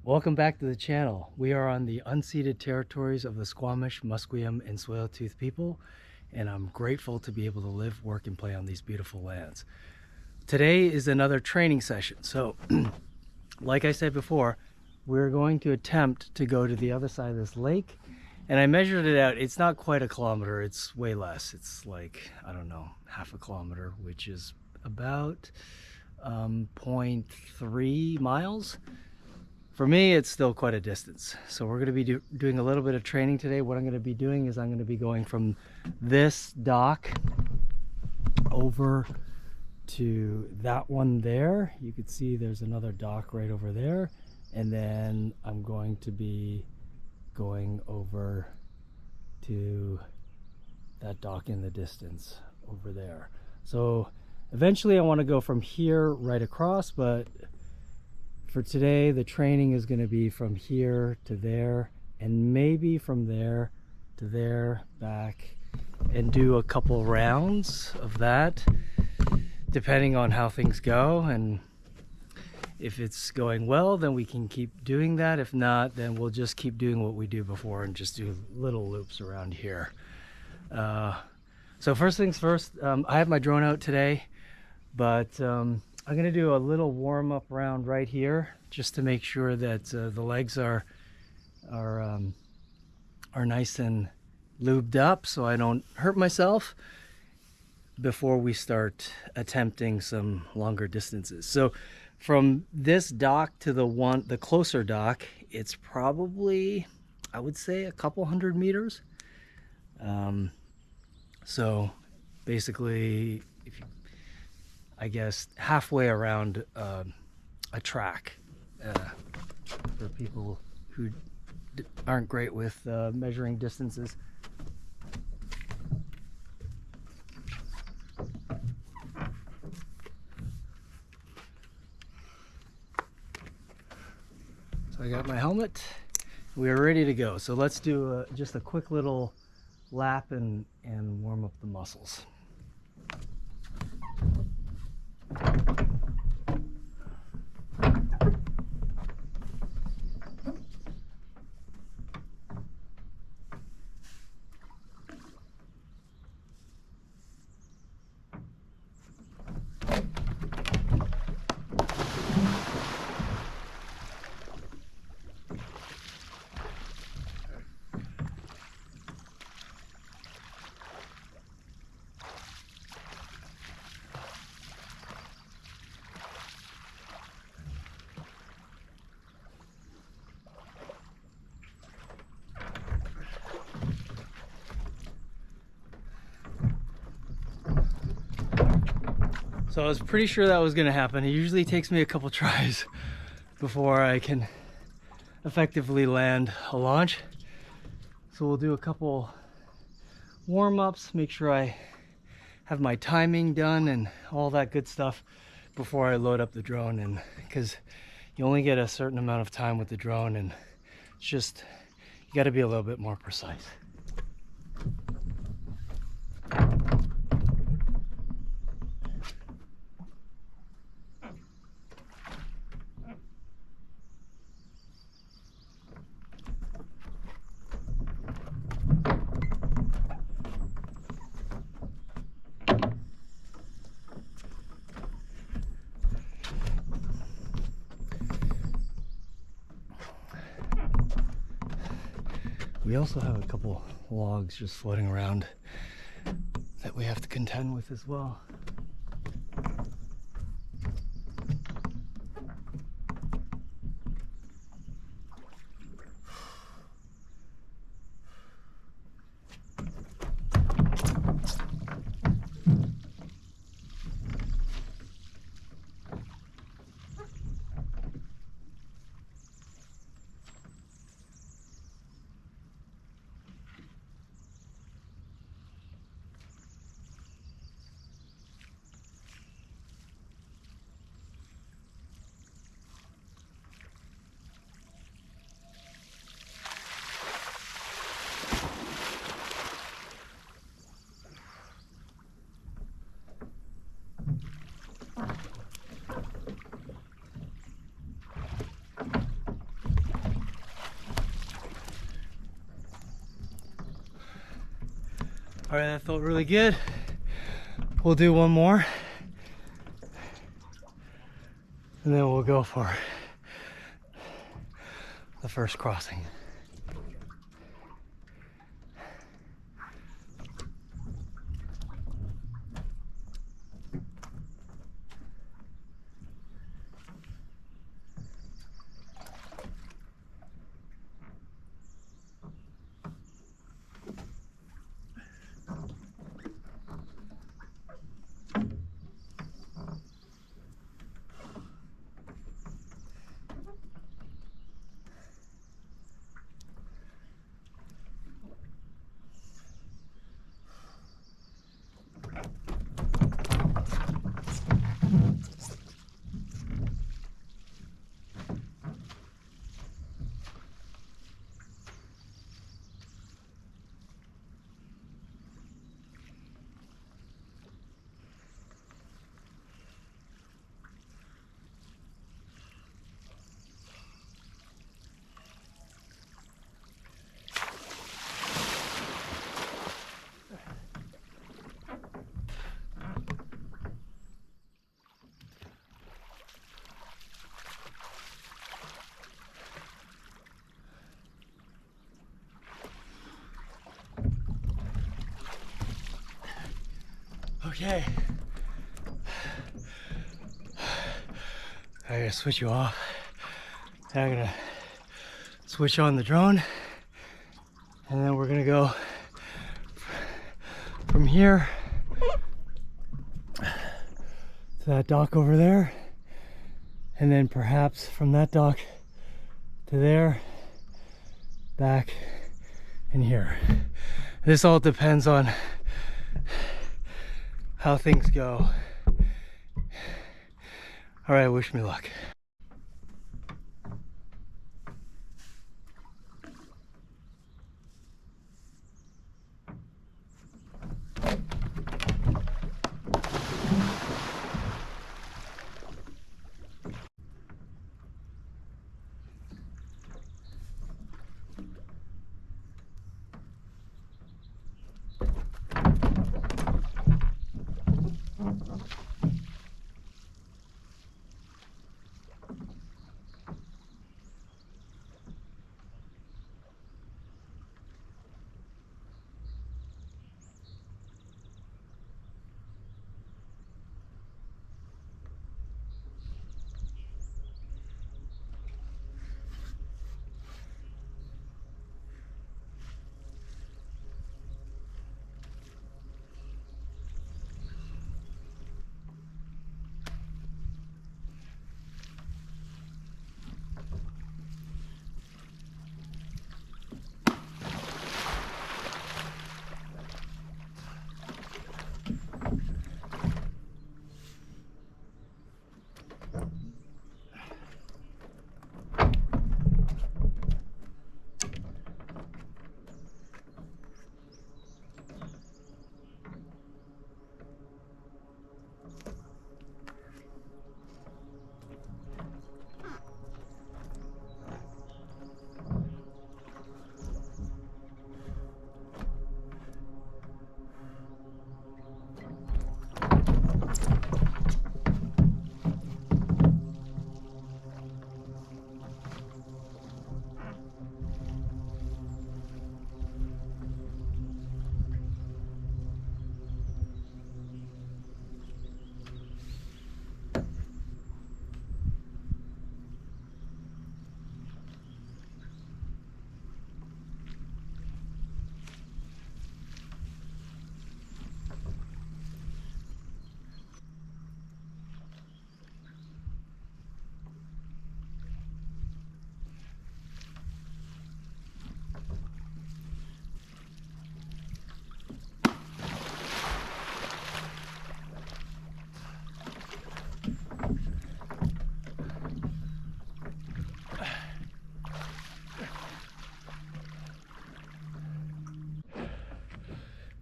Welcome back to the channel. We are on the unceded territories of the Squamish, Musqueam, and Tsleil-Waututh people, and I'm grateful to be able to live, work, and play on these beautiful lands. Today is another training session. So, like I said before, we're going to attempt to go to the other side of this lake, and I measured it out. It's not quite a kilometer, it's way less. It's like, I don't know, half a kilometer, which is about 0.3 miles. For me, it's still quite a distance. So we're going to be doing a little bit of training today. What I'm going to be doing is I'm going to be going from this dock over to that one there. You can see there's another dock right over there. And then I'm going to be going over to that dock in the distance over there. So eventually I want to go from here right across, but for today, the training is going to be from here to there, and maybe from there to there, back, and do a couple rounds of that, depending on how things go. And if it's going well, then we can keep doing that. If not, then we'll just keep doing what we do before and just do little loops around here. So first things first, I have my drone out today, but I'm going to do a little warm-up round right here just to make sure that the legs are nice and lubed up so I don't hurt myself before we start attempting some longer distances. So from this dock to the closer dock, it's probably, I would say, a couple hundred meters. So basically, I guess halfway around a track for people who aren't great with measuring distances. So I got my helmet. We are ready to go. So let's do just a quick little lap and warm up the muscles. So I was pretty sure that was going to happen. It usually takes me a couple tries before I can effectively land a launch. So we'll do a couple warm-ups, make sure I have my timing done and all that good stuff before I load up the drone. And because you only get a certain amount of time with the drone, and it's just, you got to be a little bit more precise. We also have a couple logs just floating around that we have to contend with as well. All right, that felt really good. We'll do one more, and then we'll go for the first crossing. Okay. I gotta switch you off. And I'm gonna switch on the drone. And then we're gonna go from here to that dock over there. And then perhaps from that dock to there, back in here. This all depends on how things go. All right, wish me luck.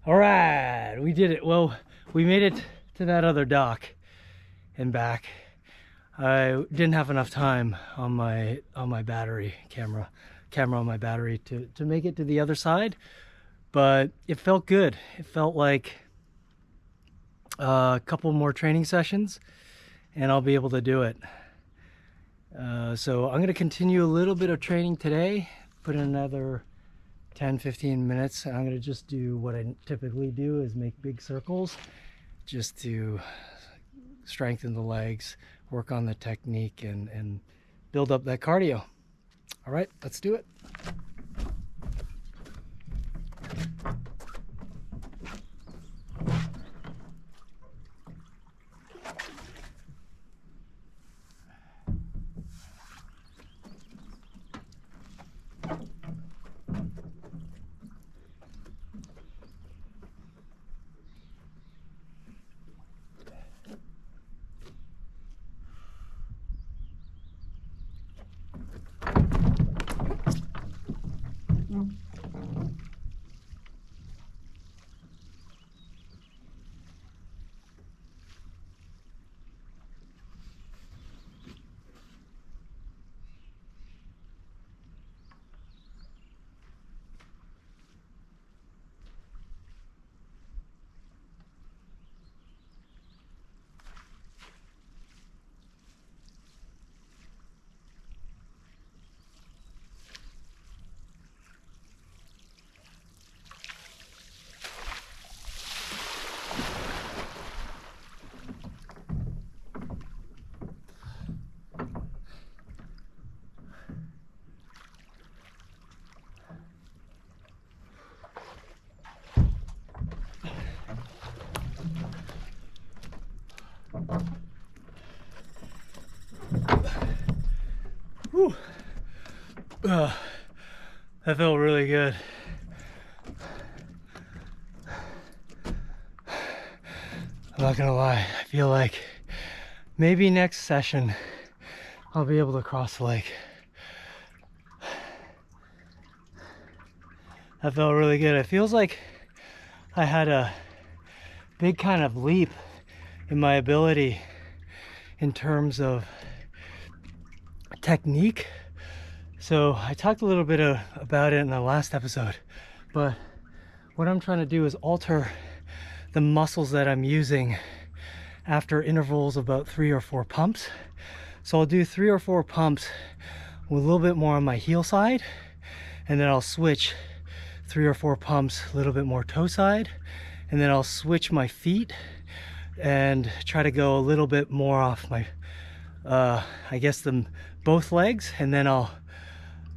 All right, we did it. Well, we made it to that other dock and back. I didn't have enough time on my battery camera on my battery to make it to the other side, but it felt good. It felt like a couple more training sessions and I'll be able to do it. So I'm going to continue a little bit of training today, put in another 10-15 minutes. I'm going to just do what I typically do, is make big circles just to strengthen the legs, work on the technique, and build up that cardio. All right, let's do it. Whew. That felt really good. I'm not gonna lie, I feel like maybe next session I'll be able to cross the lake. That felt really good. It feels like I had a big kind of leap in my ability in terms of technique. So I talked a little bit about it in the last episode, but what I'm trying to do is alter the muscles that I'm using after intervals of about 3 or 4 pumps. So I'll do 3 or 4 pumps with a little bit more on my heel side, and then I'll switch 3 or 4 pumps a little bit more toe side, and then I'll switch my feet and try to go a little bit more off my I guess both legs, and then I'll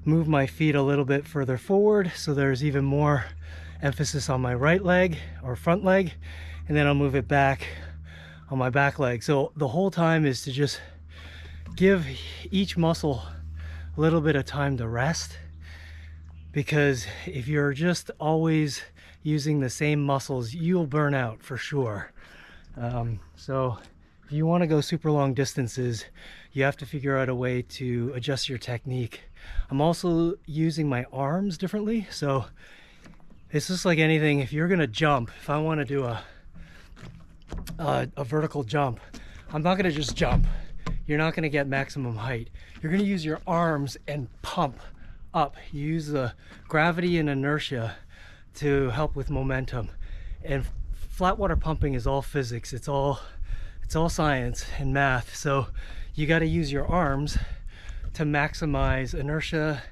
move my feet a little bit further forward so there's even more emphasis on my right leg or front leg, and then I'll move it back on my back leg. So the whole time is to just give each muscle a little bit of time to rest, because if you're just always using the same muscles, you'll burn out for sure. So if you want to go super long distances, you have to figure out a way to adjust your technique. I'm also using my arms differently. So it's just like anything. If you're going to jump, if I want to do a vertical jump, I'm not going to just jump. You're not going to get maximum height. You're going to use your arms and pump up. You use the gravity and inertia to help with momentum. And flat water pumping is all physics. It's all science and math. So you got to use your arms to maximize inertia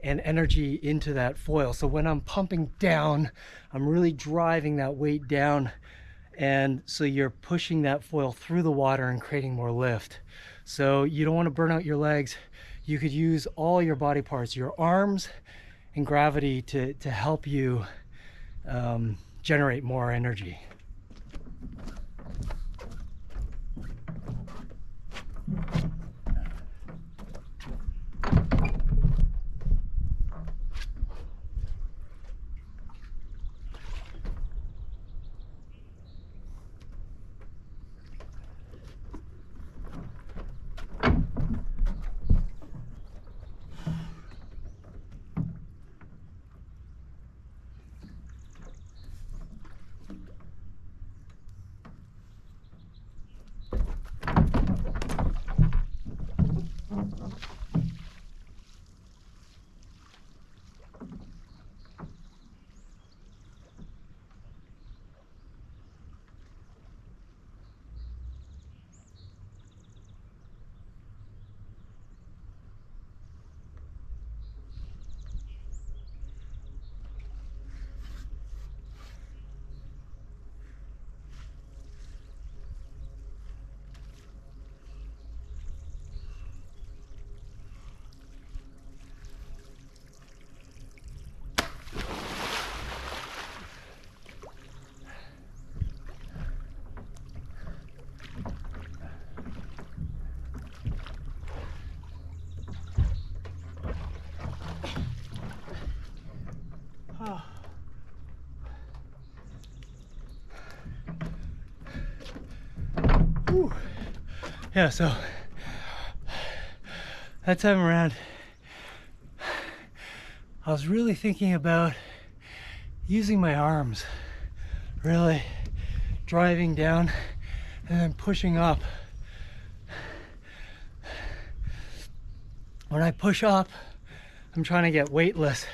and energy into that foil. So when I'm pumping down, I'm really driving that weight down, and so you're pushing that foil through the water and creating more lift. So you don't want to burn out your legs. You could use all your body parts, your arms and gravity to help you generate more energy. Whew. Yeah, so that time around, I was really thinking about using my arms, really driving down and then pushing up. When I push up, I'm trying to get weightless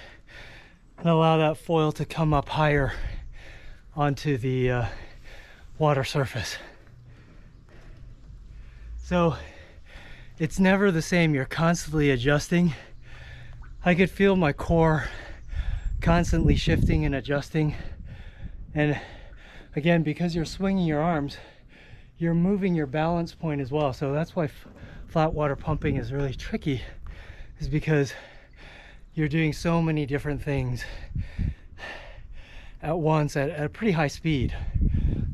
and allow that foil to come up higher onto the water surface. So it's never the same. You're constantly adjusting. I could feel my core constantly shifting and adjusting. And again, because you're swinging your arms, you're moving your balance point as well. So that's why flat water pumping is really tricky, is because you're doing so many different things at once at a pretty high speed.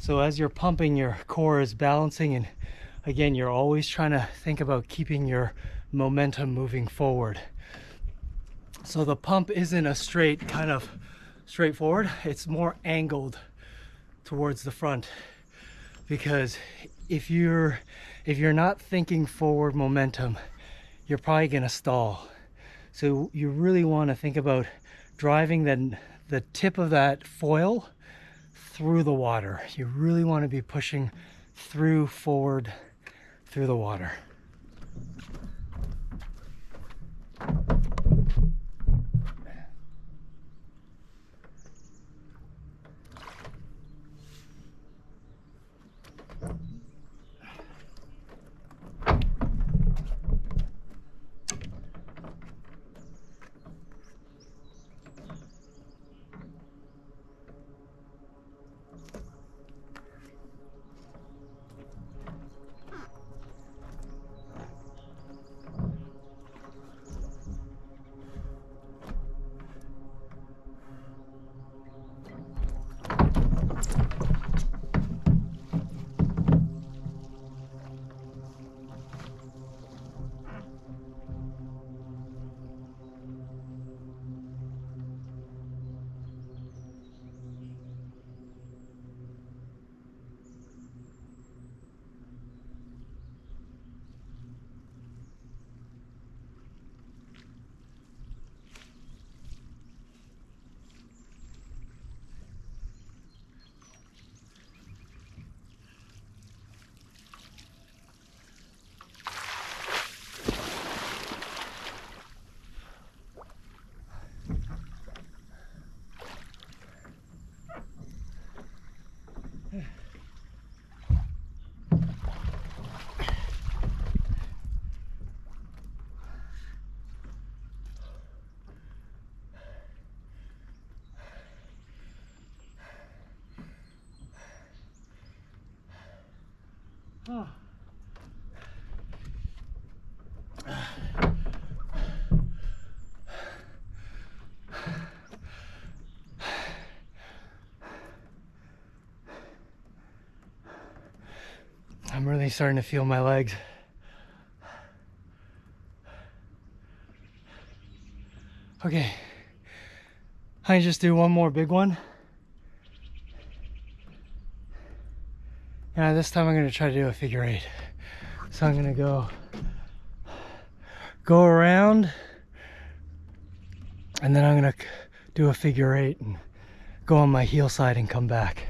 So as you're pumping, your core is balancing, and again, you're always trying to think about keeping your momentum moving forward. So the pump isn't a straight kind of straightforward, it's more angled towards the front, because if you're not thinking forward momentum, you're probably going to stall. So you really want to think about driving the tip of that foil through the water. You really want to be pushing through forward through the water. Oh. I'm really starting to feel my legs. Okay, I just do one more big one. Yeah, this time I'm going to try to do a figure eight. So I'm going to go around, and then I'm going to do a figure eight and go on my heel side and come back.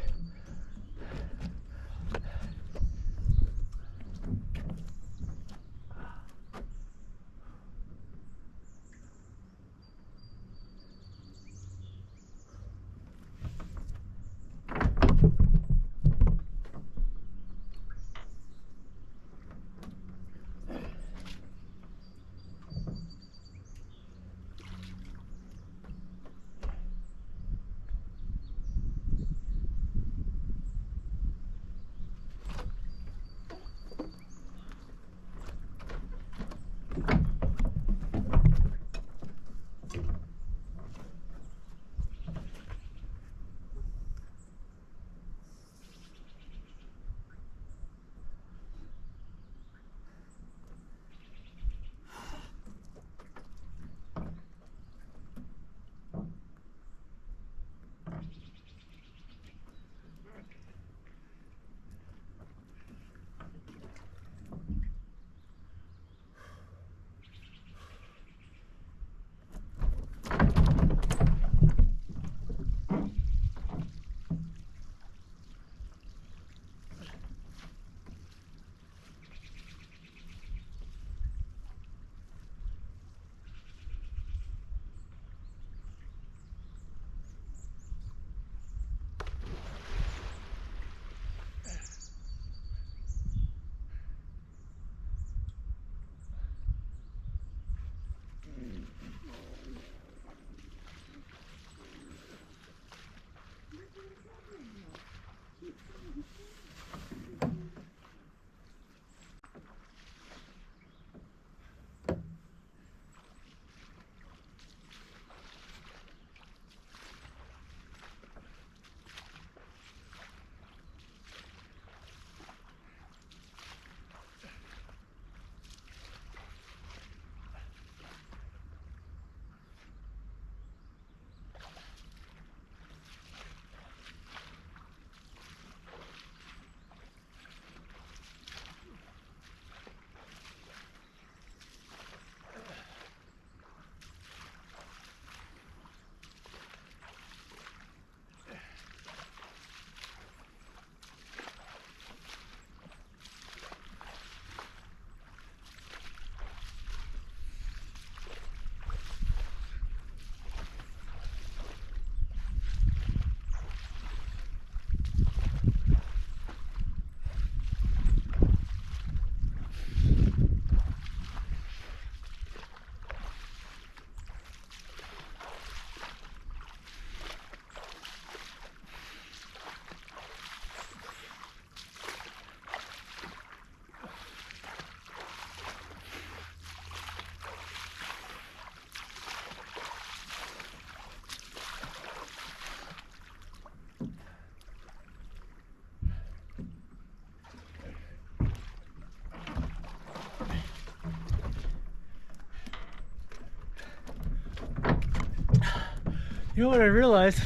You know what I realized?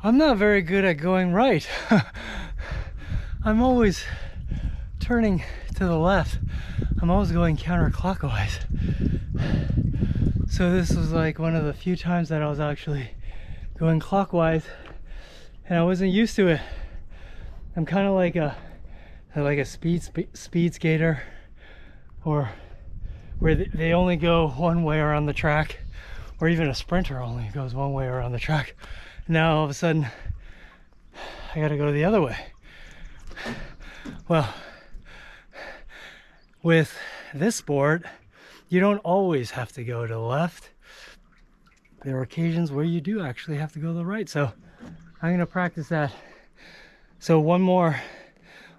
I'm not very good at going right. I'm always turning to the left. I'm always going counterclockwise. So this was like one of the few times that I was actually going clockwise, and I wasn't used to it. I'm kind of like a speed skater, or where they only go one way around the track, or even a sprinter only goes one way around the track. Now all of a sudden I gotta go the other way. Well, with this sport, you don't always have to go to the left. There are occasions where you do actually have to go to the right. So I'm gonna practice that. So one more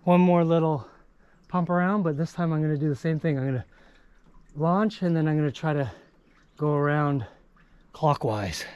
little pump around, but this time I'm gonna do the same thing. I'm gonna launch, and then I'm gonna try to go around clockwise.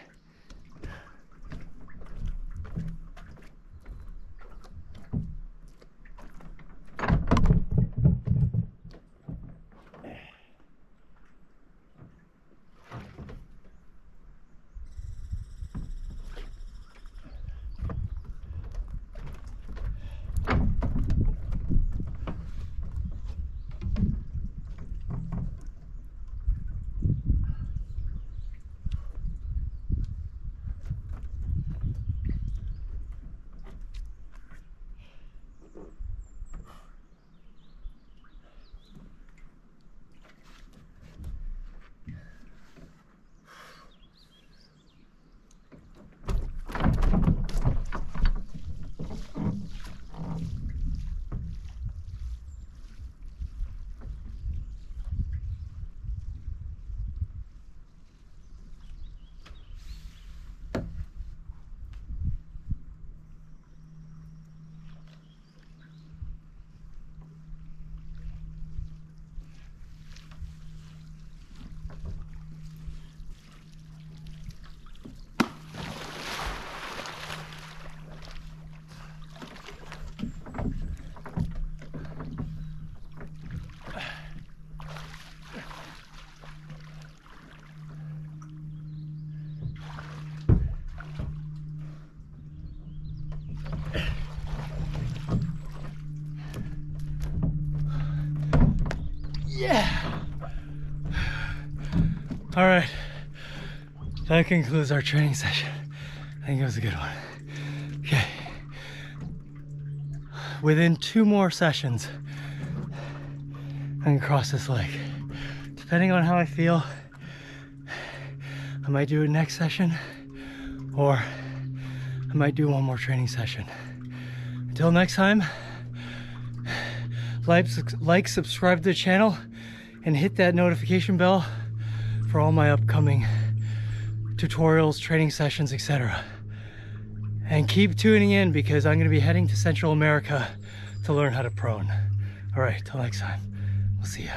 Yeah. All right. That concludes our training session. I think it was a good one. Okay. Within 2 more sessions, I can cross this lake. Depending on how I feel, I might do it next session, or I might do 1 more training session. Until next time, like, subscribe to the channel, and hit that notification bell for all my upcoming tutorials, training sessions, etc. And keep tuning in, because I'm going to be heading to Central America to learn how to prone. All right, till next time, we'll see ya.